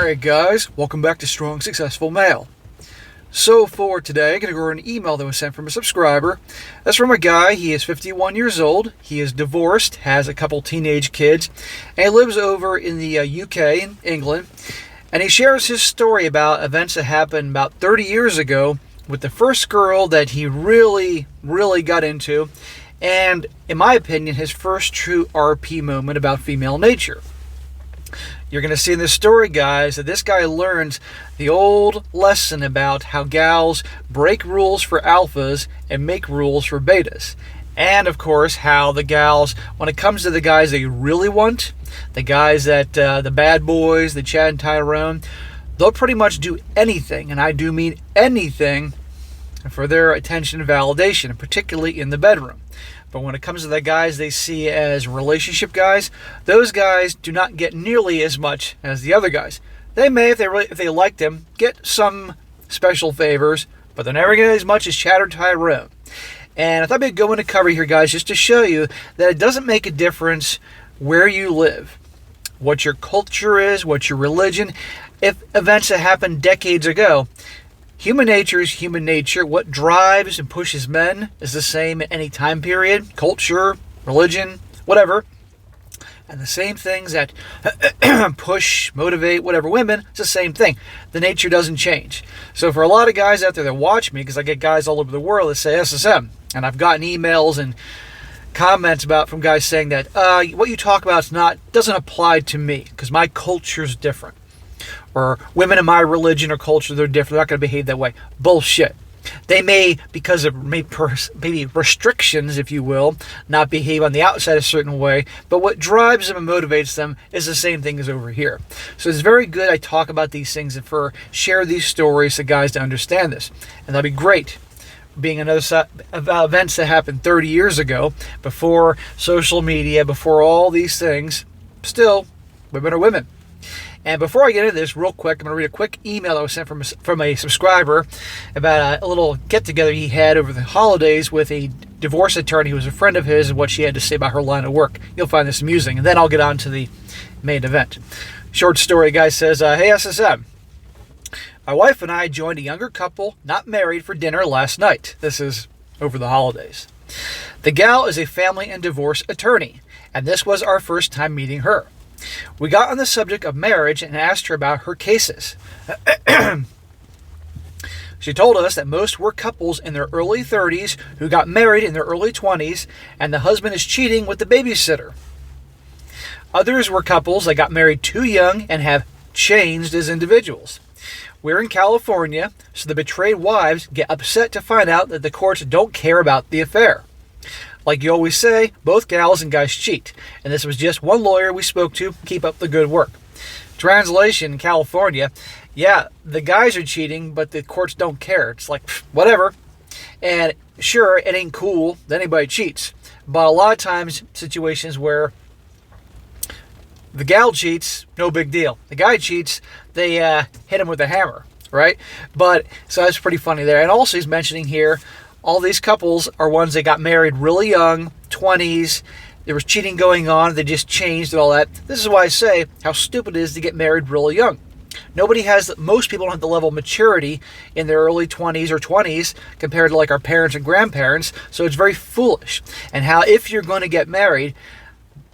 Alright guys, welcome back to Strong Successful Male. So for today, I'm going to go over an email that was sent from a subscriber. That's from a guy. He is 51 years old. He is divorced, has a couple teenage kids, and he lives over in the UK in England. And he shares his story about events that happened about 30 years ago with the first girl that he really got into, and in my opinion, his first true RP moment about female nature. You're going to see in this story, guys, that this guy learns the old lesson about how gals break rules for alphas and make rules for betas. And, of course, how the gals, when it comes to the guys they really want, the guys that, the bad boys, the Chad and Tyrone, they'll pretty much do anything, and I do mean anything, for their attention and validation, particularly in the bedroom. But when it comes to the guys they see as relationship guys, those guys do not get nearly as much as the other guys. They may, if they like them, get some special favors, but they're never going to get as much as Chad or Tyrone. And I thought we'd go into cover here, guys, just to show you that it doesn't make a difference where you live, what your culture is, what your religion. If events that happened decades ago, human nature is human nature. What drives and pushes men is the same at any time period, culture, religion, whatever. And the same things that push, motivate, whatever women, it's the same thing. The nature doesn't change. So for a lot of guys out there that watch me, because I get guys all over the world that say SSM, and I've gotten emails and comments from guys saying that what you talk about doesn't apply to me because my culture's different. Or women in my religion or culture, they're different. They're not going to behave that way. Bullshit. They may, because of maybe restrictions, if you will, not behave on the outside a certain way, but what drives them and motivates them is the same thing as over here. So it's very good I talk about these things and share these stories to guys to understand this. And that'll be great. Being another about events that happened 30 years ago, before social media, before all these things, still, women are women. And before I get into this, real quick, I'm going to read a quick email that was sent from a subscriber about a little get-together he had over the holidays with a divorce attorney who was a friend of his and what she had to say about her line of work. You'll find this amusing. And then I'll get on to the main event. Short story, guy says, Hey, SSM. My wife and I joined a younger couple, not married, for dinner last night. This is over the holidays. The gal is a family and divorce attorney, and this was our first time meeting her. We got on the subject of marriage and asked her about her cases. She told us that most were couples in their early 30s who got married in their early 20s, and the husband is cheating with the babysitter. Others were couples that got married too young and have changed as individuals. We're in California, so the betrayed wives get upset to find out that the courts don't care about the affair. Like you always say, both gals and guys cheat. And this was just one lawyer we spoke to. Keep up the good work. Translation in California, yeah, the guys are cheating, but the courts don't care. It's like, whatever. And sure, it ain't cool that anybody cheats. But a lot of times, situations where the gal cheats, no big deal. The guy cheats, they hit him with a hammer, right? But, so that's pretty funny there. And also he's mentioning here, all these couples are ones that got married really young, 20s. There was cheating going on. They just changed and all that. This is why I say how stupid it is to get married really young. Most people don't have the level of maturity in their early 20s or 20s compared to like our parents and grandparents. So it's very foolish. And how if you're going to get married,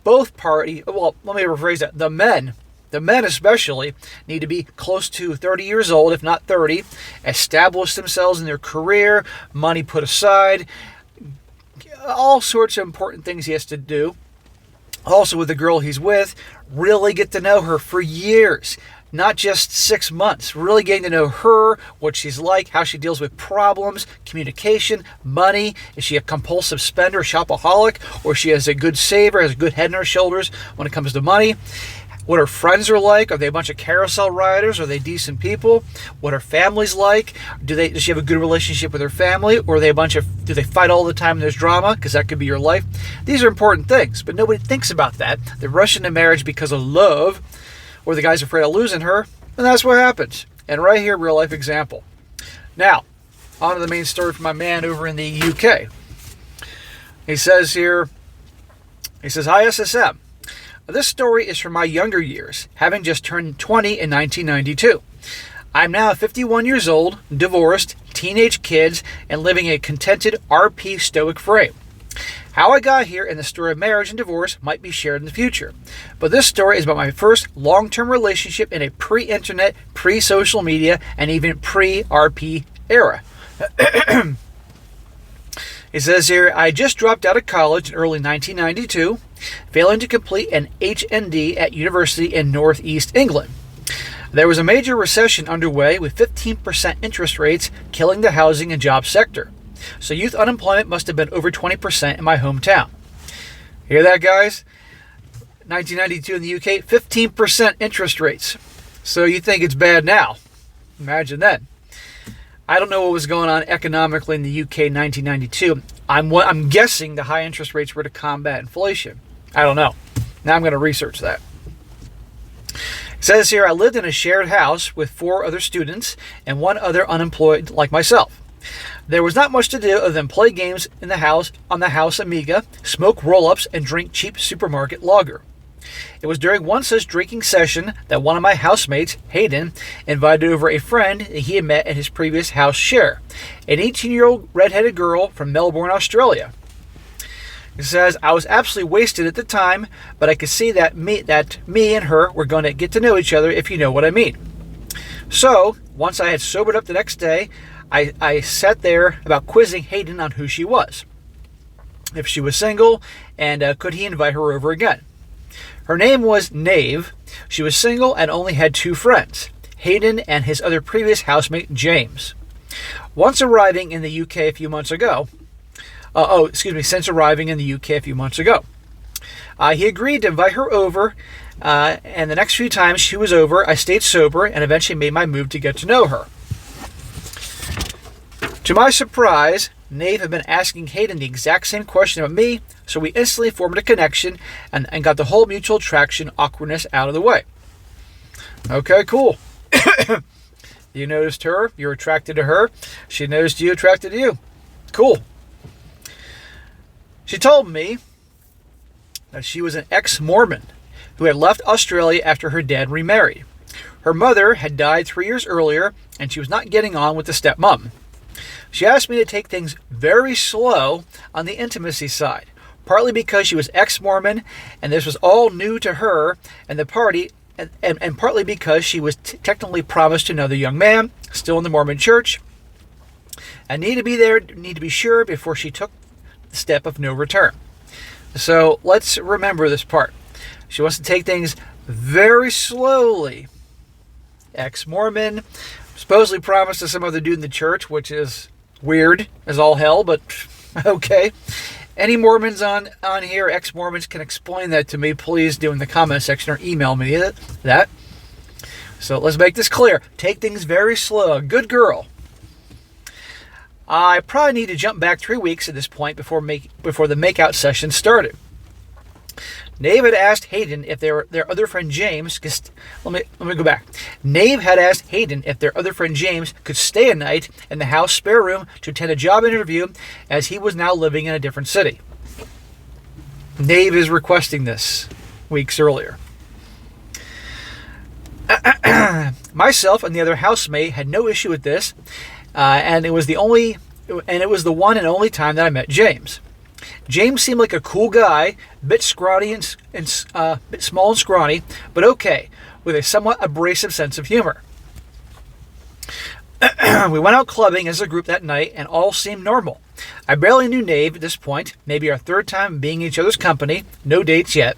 both parties, well, let me rephrase that. The men especially, need to be close to 30 years old, if not 30, establish themselves in their career, money put aside, all sorts of important things he has to do. Also with the girl he's with, really get to know her for years, not just 6 months. Really getting to know her, what she's like, how she deals with problems, communication, money. Is she a compulsive spender, shopaholic, or she has a good saver, has a good head on her shoulders when it comes to money? What her friends are like. Are they a bunch of carousel riders? Are they decent people? What her family's like. Does she have a good relationship with her family? Or are they do they fight all the time and there's drama? Because that could be your life. These are important things, but nobody thinks about that. They rush into marriage because of love, or the guy's afraid of losing her, and that's what happens. And right here, real life example. Now, on to the main story from my man over in the UK. He says, Hi SSM. This story is from my younger years, having just turned 20 in 1992. I'm now 51 years old, divorced, teenage kids, and living a contented RP stoic frame. How I got here and the story of marriage and divorce might be shared in the future. But this story is about my first long-term relationship in a pre-internet, pre-social media, and even pre-RP era. It says here, I just dropped out of college in early 1992, failing to complete an HND at university in Northeast England. There was a major recession underway with 15% interest rates killing the housing and job sector. So youth unemployment must have been over 20% in my hometown. Hear that, guys? 1992 in the UK, 15% interest rates. So you think it's bad now. Imagine that. I don't know what was going on economically in the UK in 1992. I'm guessing the high interest rates were to combat inflation. I don't know. Now I'm going to research that. It says here, I lived in a shared house with 4 other students and 1 other unemployed like myself. There was not much to do other than play games in the house on the house Amiga, smoke roll-ups, and drink cheap supermarket lager. It was during one such drinking session that one of my housemates, Hayden, invited over a friend that he had met at his previous house share, an 18-year-old redheaded girl from Melbourne, Australia. It says, I was absolutely wasted at the time, but I could see that me and her were going to get to know each other, if you know what I mean. So, once I had sobered up the next day, I sat there about quizzing Hayden on who she was, if she was single, and could he invite her over again. Her name was Nave. She was single and only had 2 friends, Hayden and his other previous housemate, James. Since arriving in the UK a few months ago, he agreed to invite her over, and the next few times she was over, I stayed sober and eventually made my move to get to know her. To my surprise, Nave had been asking Hayden the exact same question about me, so we instantly formed a connection and got the whole mutual attraction awkwardness out of the way. Okay, cool. You noticed her, you're attracted to her, she noticed you, attracted to you. Cool. She told me that she was an ex-Mormon who had left Australia after her dad remarried. Her mother had died 3 years earlier, and she was not getting on with the stepmom. She asked me to take things very slow on the intimacy side, partly because she was ex-Mormon and this was all new to her and the party, and partly because she was technically promised to another young man, still in the Mormon church, and need to be sure before she took the step of no return. So let's remember this part. She wants to take things very slowly. Ex-Mormon, supposedly promised to some other dude in the church, which is weird as all hell, but okay. Any Mormons on here, ex-Mormons, can explain that to me, please do in the comment section or email me that. So let's make this clear. Take things very slow. Good girl. I probably need to jump back 3 weeks at this point before the makeout session started. Nave had asked Hayden if their other friend James let me go back. Nave had asked Hayden if their other friend James could stay a night in the house spare room to attend a job interview, as he was now living in a different city. Nave is requesting this weeks earlier. Myself and the other housemate had no issue with this, and it was the one and only time that I met James. James seemed like a cool guy, bit scrawny and bit small and scrawny, but okay, with a somewhat abrasive sense of humor. We went out clubbing as a group that night, and all seemed normal. I barely knew Nave at this point, maybe our 3rd time being in each other's company, no dates yet,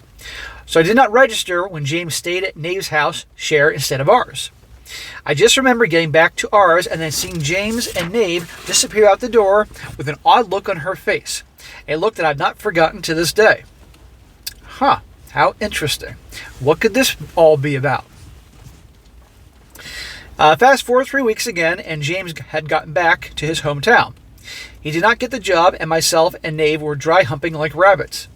so I did not register when James stayed at Nave's house share instead of ours. I just remember getting back to ours and then seeing James and Nave disappear out the door with an odd look on her face. A look that I've not forgotten to this day. Huh, how interesting. What could this all be about? Fast forward 3 weeks again, and James had gotten back to his hometown. He did not get the job, and myself and Nave were dry humping like rabbits.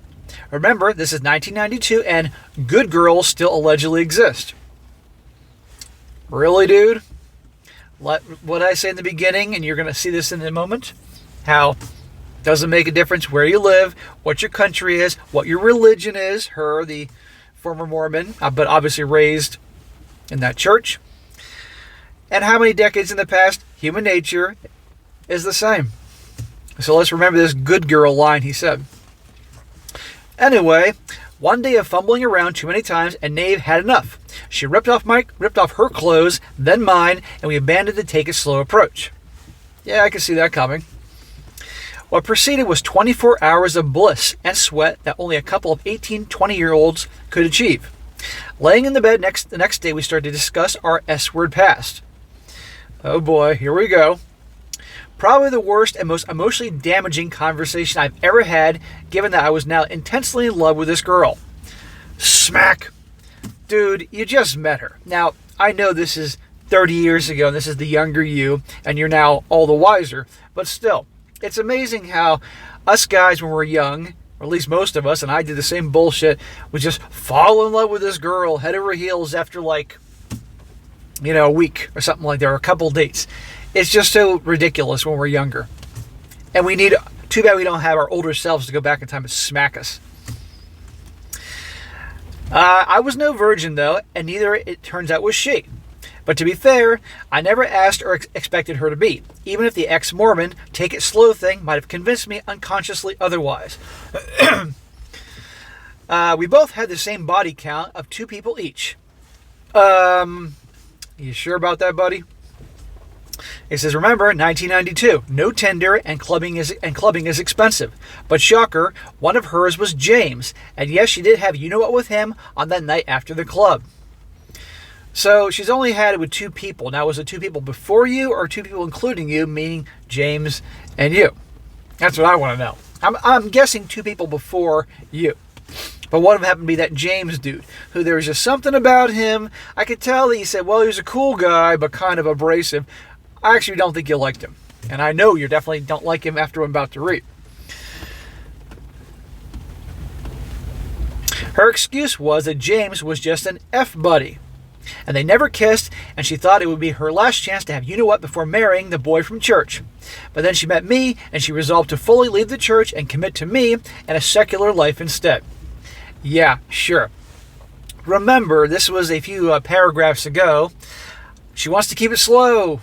Remember, this is 1992, and good girls still allegedly exist. Really, dude? What I say in the beginning, and you're going to see this in a moment, how doesn't make a difference where you live, what your country is, what your religion is. Her, the former Mormon, but obviously raised in that church. And how many decades in the past, human nature is the same. So let's remember this good girl line he said. Anyway, one day of fumbling around too many times, and Nave had enough. She ripped off her clothes, then mine, and we abandoned to take a slow approach. Yeah, I can see that coming. What preceded was 24 hours of bliss and sweat that only a couple of 18, 20-year-olds could achieve. Laying in the bed the next day, we started to discuss our S-word past. Oh boy, here we go. Probably the worst and most emotionally damaging conversation I've ever had, given that I was now intensely in love with this girl. Smack! Dude, you just met her. Now, I know this is 30 years ago, and this is the younger you, and you're now all the wiser, but still, it's amazing how us guys when we're young, or at least most of us, and I did the same bullshit, we just fall in love with this girl head over heels after a week or something like that, or a couple dates. It's just so ridiculous when we're younger. And too bad we don't have our older selves to go back in time and smack us. I was no virgin though, and neither, it turns out, was she. But to be fair, I never asked or expected her to be, even if the ex-Mormon take it slow thing might have convinced me unconsciously otherwise. We both had the same body count of 2 people each. You sure about that, buddy? It says, remember, 1992, no Tinder, and clubbing is expensive. But shocker, one of hers was James, and yes, she did have you-know-what with him on that night after the club. So she's only had it with 2 people. Now, was it 2 people before you, or 2 people including you, meaning James and you? That's what I want to know. I'm guessing 2 people before you. But one of them happened to be that James dude, who there was just something about him. I could tell that he said, well, he was a cool guy, but kind of abrasive. I actually don't think you liked him. And I know you definitely don't like him after I'm about to read. Her excuse was that James was just an F-buddy. And they never kissed, and she thought it would be her last chance to have you-know-what before marrying the boy from church. But then she met me, and she resolved to fully leave the church and commit to me and a secular life instead. Yeah, sure. Remember, this was a few paragraphs ago. She wants to keep it slow.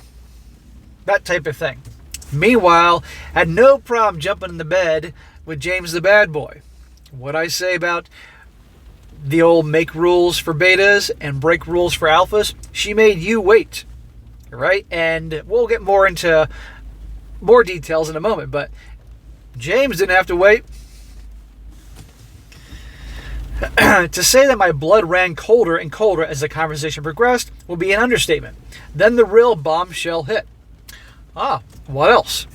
That type of thing. Meanwhile, had no problem jumping in the bed with James the bad boy. What I say about the old make rules for betas and break rules for alphas, she made you wait. Right? And we'll get more into more details in a moment, but James didn't have to wait. To say that my blood ran colder and colder as the conversation progressed would be an understatement. Then the real bombshell hit. What else?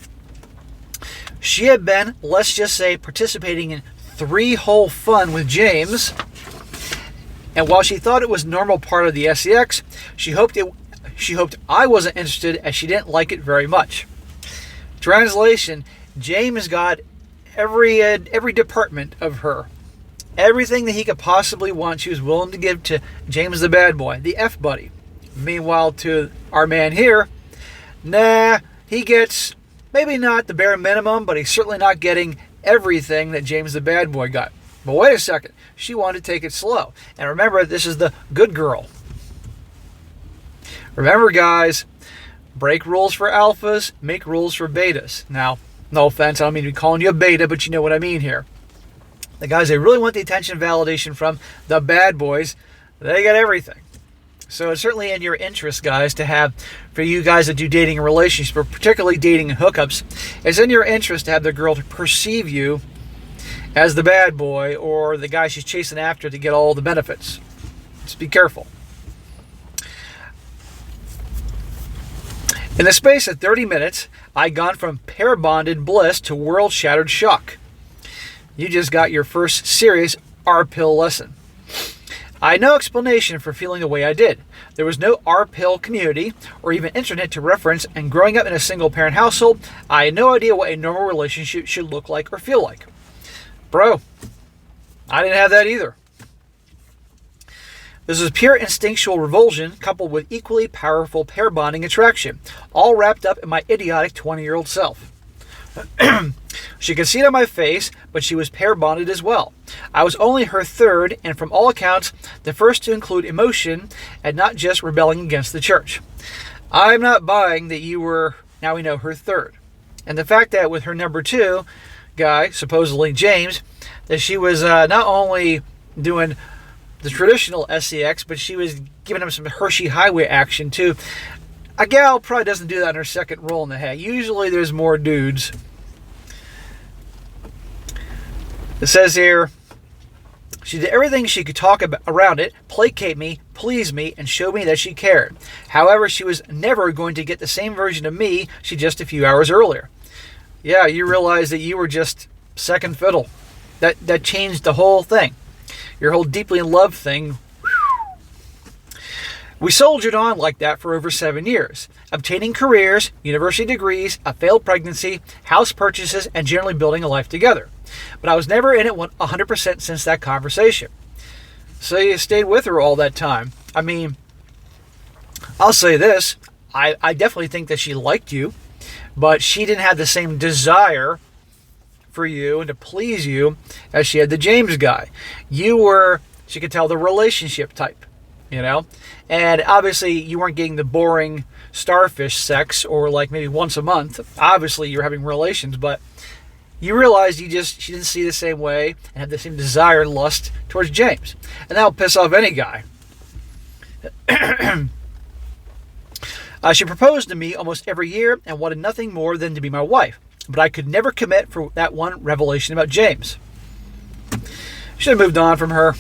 She had been, let's just say, participating in 3-hole fun with James, and while she thought it was normal part of the sex, she hoped I wasn't interested, as she didn't like it very much. Translation: James got every department of her. Everything that he could possibly want, she was willing to give to James the bad boy, the F-buddy. Meanwhile, to our man here, nah, he gets maybe not the bare minimum, but he's certainly not getting everything that James the bad boy got. But wait a second, she wanted to take it slow. And remember, this is the good girl. Remember, guys, break rules for alphas, make rules for betas. Now, no offense, I don't mean to be calling you a beta, but you know what I mean here. The guys they really want the attention and validation from, the bad boys, they get everything. So it's certainly in your interest, guys, for you guys that do dating and relationships, but particularly dating and hookups, it's in your interest to have the girl to perceive you as the bad boy or the guy she's chasing after to get all the benefits. Just be careful. In the space of 30 minutes, I'd gone from pair-bonded bliss to world-shattered shock. You just got your first serious R-pill lesson. I had no explanation for feeling the way I did. There was no R-pill community or even internet to reference, and growing up in a single-parent household, I had no idea what a normal relationship should look like or feel like. Bro, I didn't have that either. This was pure instinctual revulsion coupled with equally powerful pair-bonding attraction, all wrapped up in my idiotic 20-year-old self. She could see it on my face, but she was pair-bonded as well. I was only her third, and from all accounts, the first to include emotion and not just rebelling against the church. I'm not buying that you were, now we know, her third. And the fact that with her number two guy, supposedly James, that she was not only doing the traditional sex, but she was giving him some Hershey Highway action too. A gal probably doesn't do that in her second roll in the head. Usually there's more dudes. It says here, she did everything she could talk about around it, placate me, please me, and show me that she cared. However, she was never going to get the same version of me she just a few hours earlier. Yeah, you realize that you were just second fiddle. That changed the whole thing. Your whole deeply in love thing. We soldiered on like that for over 7 years, obtaining careers, university degrees, a failed pregnancy, house purchases, and generally building a life together. But I was never in it 100% since that conversation. So you stayed with her all that time. I mean, I'll say this. I definitely think that she liked you, but she didn't have the same desire for you and to please you as she had the James guy. You were, she could tell, the relationship type, you know? And obviously you weren't getting the boring starfish sex or like maybe once a month. Obviously you're having relations, but you realized she didn't see the same way and had the same desire and lust towards James. And that'll piss off any guy. She proposed to me almost every year and wanted nothing more than to be my wife. But I could never commit for that one revelation about James. Should have moved on from her.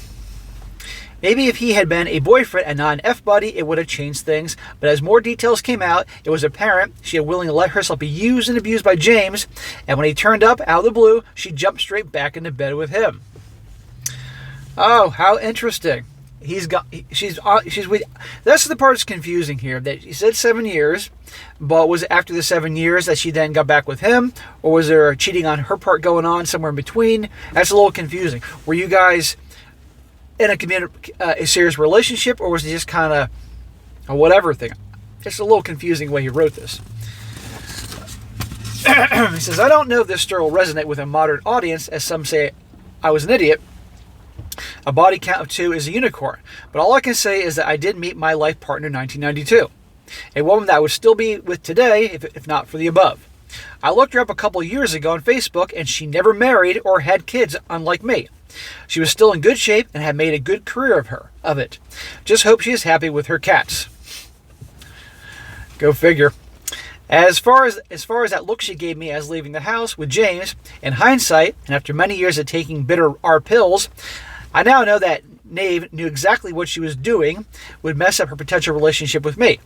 Maybe if he had been a boyfriend and not an F-buddy, it would have changed things. But as more details came out, it was apparent she had willingly let herself be used and abused by James. And when he turned up out of the blue, she jumped straight back into bed with him. Oh, how interesting. She's with. That's the part that's confusing here. That he said 7 years, but was it after the 7 years that she then got back with him, or was there cheating on her part going on somewhere in between? That's a little confusing. Were you guys in a serious relationship, or was it just kind of a whatever thing? It's a little confusing the way he wrote this. He says, I don't know if this story will resonate with a modern audience, as some say I was an idiot. A body count of 2 is a unicorn. But all I can say is that I did meet my life partner in 1992. A woman that I would still be with today, if not for the above. I looked her up a couple years ago on Facebook, and she never married or had kids, unlike me. She was still in good shape and had made a good career of it. Just hope she is happy with her cats. Go figure. As far as that look she gave me as leaving the house with James, in hindsight, and after many years of taking bitter R pills, I now know that Nave knew exactly what she was doing would mess up her potential relationship with me.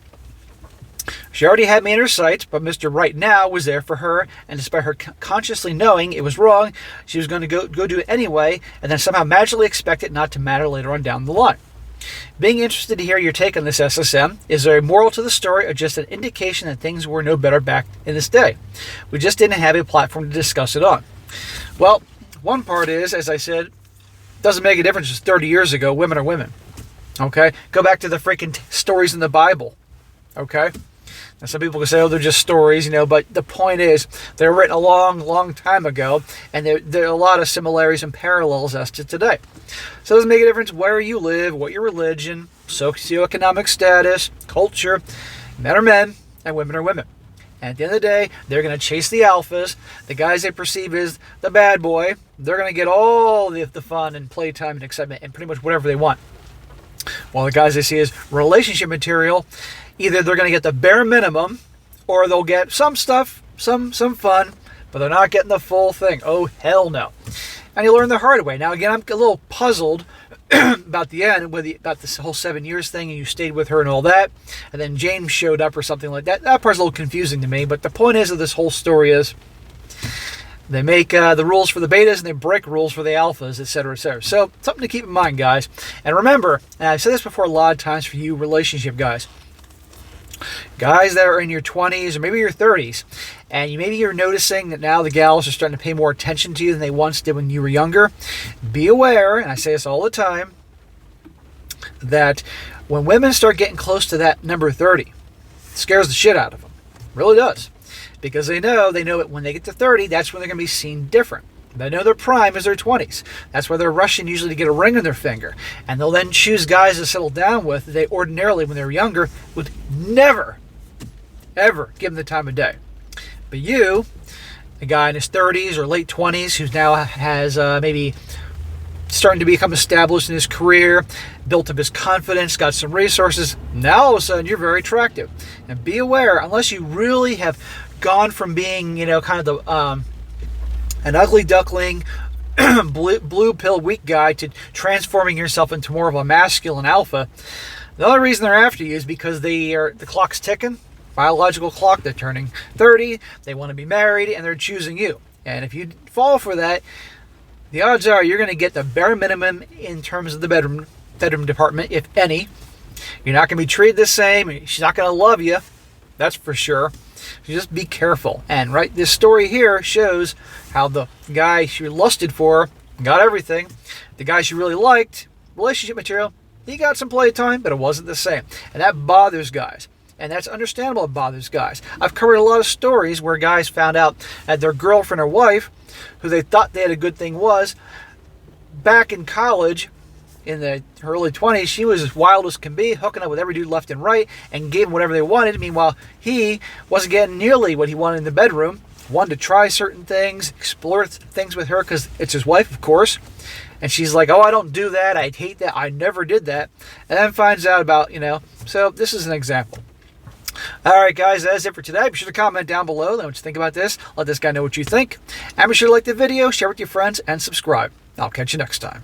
She already had me in her sights, but Mr. Right Now was there for her, and despite her consciously knowing it was wrong, she was going to go do it anyway, and then somehow magically expect it not to matter later on down the line. Being interested to hear your take on this SSM, is there a moral to the story or just an indication that things were no better back in this day? We just didn't have a platform to discuss it on. Well, one part is, as I said, doesn't make a difference. Just 30 years ago, women are women. Okay? Go back to the freaking stories in the Bible. Okay? And some people can say, oh, they're just stories, but the point is, they're written a long, long time ago, and there are a lot of similarities and parallels as to today. So it doesn't make a difference where you live, what your religion, socioeconomic status, culture. Men are men, and women are women. And at the end of the day, they're going to chase the alphas, the guys they perceive as the bad boy. They're going to get all the fun and playtime and excitement and pretty much whatever they want. While the guys they see as relationship material, either they're going to get the bare minimum, or they'll get some stuff, some fun, but they're not getting the full thing. Oh, hell no. And you learn the hard way. Now, again, I'm a little puzzled about the end, about this whole 7 years thing, and you stayed with her and all that, and then James showed up or something like that. That part's a little confusing to me, but the point is of this whole story is they make the rules for the betas and they break rules for the alphas, etc., etc. So, something to keep in mind, guys. And remember, and I've said this before a lot of times for you relationship guys that are in your 20s or maybe your 30s, and maybe you're noticing that now the gals are starting to pay more attention to you than they once did when you were younger. Be aware, and I say this all the time, that when women start getting close to that number 30, it scares the shit out of them. It really does. Because they know that when they get to 30, that's when they're going to be seen different. They know their prime is their 20s. That's why they're rushing usually to get a ring on their finger. And they'll then choose guys to settle down with that they ordinarily, when they were younger, would never, ever give them the time of day. But you, a guy in his 30s or late 20s who now has maybe starting to become established in his career, built up his confidence, got some resources, now all of a sudden you're very attractive. And be aware, unless you really have gone from being, kind of the an ugly duckling, blue pill weak guy to transforming yourself into more of a masculine alpha, the only reason they're after you is because the clock's ticking, biological clock, they're turning 30, they want to be married, and they're choosing you. And if you fall for that, the odds are you're going to get the bare minimum in terms of the bedroom department, if any. You're not going to be treated the same. She's not going to love you. That's for sure. So just be careful. And this story here shows how the guy she lusted for got everything. The guy she really liked, relationship material, he got some playtime, but it wasn't the same. And that bothers guys. And that's understandable it bothers guys. I've covered a lot of stories where guys found out that their girlfriend or wife, who they thought they had a good thing was, back in college, in her early 20s, she was as wild as can be, hooking up with every dude left and right, and gave them whatever they wanted. Meanwhile, he wasn't getting nearly what he wanted in the bedroom, wanted to try certain things, explore things with her, because it's his wife, of course. And she's like, oh, I don't do that, I'd hate that, I never did that. And then finds out about, so this is an example. All right, guys, that's it for today. Be sure to comment down below. Let what you think about this. Let this guy know what you think. And be sure to like the video, share with your friends, and subscribe. I'll catch you next time.